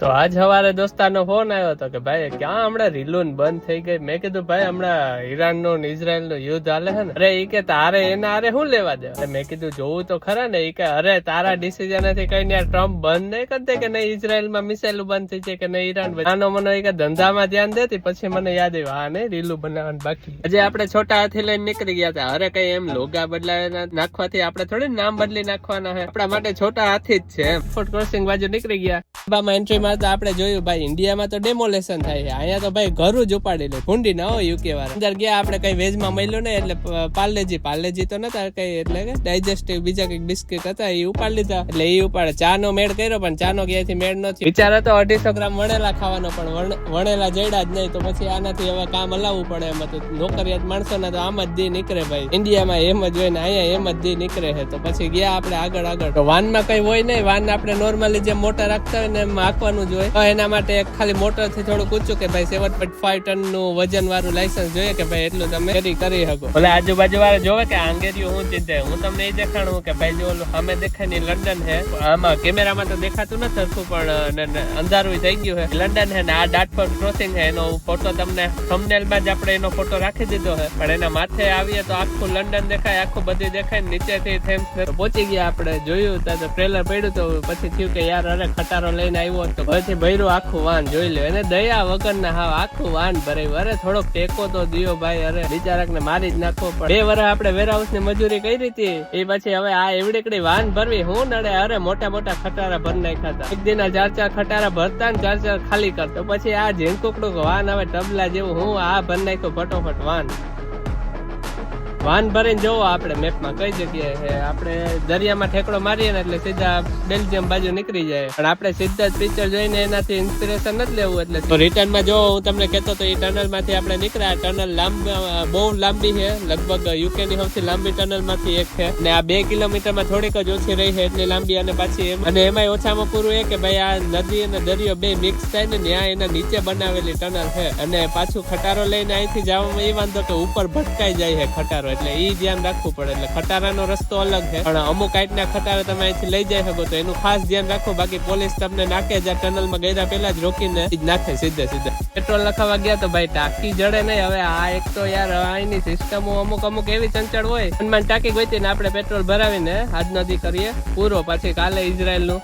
તો આજ સવારે દોસ્તારનો ફોન આવ્યો હતો કે ભાઈ ક્યાં હમણાં રીલુન બંધ થઈ ગઈ. મેં કીધું ભાઈ હમણાં ઈરાન નું ઇઝરાયલ નું યુદ્ધ હાલે છે ને. અરે ઈ કે તારે એના આરે શું લેવા દે. મેં કીધું જોવું તો ખરા ને. ઈ કે અરે તારા ડિસિઝન થી કઈ ટ્રમ્પ બંધ નહીં કરી દે કે નહીં ઇઝરાયલ માં મિસાઇલ બંધ થઈ છે કે નહીં ઈરાન. આનો મને ઈ કે ધંધામાં ધ્યાન દેતી પછી મને યાદ આવ્યું હા નહીં રીલું બનાવવાનું બાકી. આજે આપણે છોટા હાથી લઈને નીકળી ગયા હતા. અરે કઈ એમ લોગા બદલાય નાખવાથી આપણે થોડી નામ બદલી નાખવાના છે. આપણા માટે છોટા હાથી જ છે એમ. ફૂટ ક્રોસિંગ બાજુ નીકળી ગયા. એન્ટ્રી માં તો આપણે જોયું ભાઈ ઇન્ડિયામાં તો ડેમોલેશન થાય છે. અહીંયા તો ભાઈ ઘરું જ ઉપાડી લે ભૂંડી ના હોય યુકે વાળા. અંદર ગયા આપણે કઈ વેજ માં મળ્યું ને એટલે પાર્લેજી તો નતા કઈ એટલે કે ડાયજેસ્ટિવ બીજા કઈક બિસ્કિટ હતા એ ઉપાડી લીધા. એટલે એ ઉપાડે ચા નો મેળ કર્યો પણ ચા નો ક્યાંથી મેળ નથી. વિચાર હતો 250 ગ્રામ વણેલા ખાવાનો પણ વણેલા જડ્યા જ નહીં. તો પછી આનાથી હવે કામ હલાવવું પડે એમ હતું. નોકરિયાત માણસો ના તો આમ જ દી નીકળે ભાઈ. ઇન્ડિયામાં એમ જ હોય ને અહીંયા એમ જ દી નીકળે છે. તો પછી ગયા આપણે આગળ તો વાન માં કઈ હોય નહીં. વાન આપણે નોર્મલી જેમ મોટર રાખતા હોય ને એમ હાંકવાનું જોઈએ. તો એના માટે ખાલી મોટર થી થોડુંક ઊંચું કે ભાઈ 7.5 ટન નું વજન વાળું લાયસન્સ જોઈએ કે ભાઈ એટલું તમે કરી શકો. એટલે આજુબાજુ વાળા જોવે કે આંગેરિયું હું ચીધે હું તમને એ દેખાડું કે ભાઈ જો અમે દેખાય ની લંડન છે. આમાં કેમેરામાં તો દેખાતું નથી સરખું પણ અંધારું થઈ ગયું છે. લંડન છે ને આ ડાર્ટફોર્ડ ક્રોસિંગ છે. એનો ફોટો તમને થંબનેલ માં જ આપણે એનો ફોટો રાખી દીધો છે. પણ એના માથે આવીએ તો આખું લંડન દેખાય આખું બધી દેખાય. નીચેથી થેમ્સ પહોંચી ગયા આપણે. જોયું તો ટ્રેલર પડ્યું તો પછી થયું કે યાર અરે ખટારો લઈને આવ્યો તો પછી ભર્યું આખું વાન. જોઈ લો એને દયા વગર ના હાવ આખું વાન ભરાયું. અરે થોડોક ટેકો તો દિયો ભાઈ. અરે બિચારાક ને મારી જ નાખવો પડે. 2 વર્ષ આપણે વેરહાઉસ ની મજૂરી કરી હતી એ પછી હવે આ એવડીકડી વાન ભરવી હું નડે. અરે મોટા ખટારા ભર નાખ્યા હતા. એક દિન 4 ખટારા ભરતા ને 4 ખાલી કરતો. પછી આ ઝીણકુકડું વાન હવે ટબલા જેવું હું આ ભર નાખ્યો ફટોફટ વાન ભરીને જોવો આપણે મેપમાં કઈ જગ્યાએ છે. આપણે દરિયામાં ઠેકડો મારીએ ને એટલે સીધા બેલ્જિયમ બાજુ નીકળી જાય. પણ આપણે સીધા જ પિક્ચર જોઈને એનાથી ઇન્સ્પિરેશન નથી લેવું. એટલે તો રિટર્નમાં જો હું તમને કહેતો તો એ ટનલ માંથી આપણે નીકળ્યા. ટનલ બહુ લાંબી છે. લગભગ યુકે ની સૌથી લાંબી ટનલ માંથી એક છે. ને આ 2 કિલોમીટરમાં થોડીક જ ઓછી રહી છે એટલી લાંબી. અને પાછી અને એમાં ઓછામાં પૂરું એ કે ભાઈ આ નદી અને દરિયો બે મિક્સ થાય ને ત્યાં એના નીચે બનાવેલી ટનલ છે. અને પાછું ખટારો લઈને અહીંથી જવામાં એ વાંધો કે ઉપર ભટકાઈ જાય છે ખટારો. એટલે ઈ ધ્યાન રાખવું પડે. એટલે ખટારાનો રસ્તો અલગ છે પણ અમુક આઈટના ખટારા તમે અહીંથી લઈ જઈ શકો તો એનું ખાસ ધ્યાન રાખો. બાકી પોલીસ તમને નાખે જ ટનલમાં ગયા પેલા જ રોકીને જ નાખે સીધે. પેટ્રોલ લખાવા ગયા તો ભાઈ ટાંકી જડે નહીં. હવે આ એક તો યાર અહીંની સિસ્ટમો અમુક એવી ચંચળ હોય. ટાંકી ગોતી ને આપણે પેટ્રોલ ભરાવીને આજનો દી કરીએ પૂરો. પછી કાલે ઇઝરાયલ નું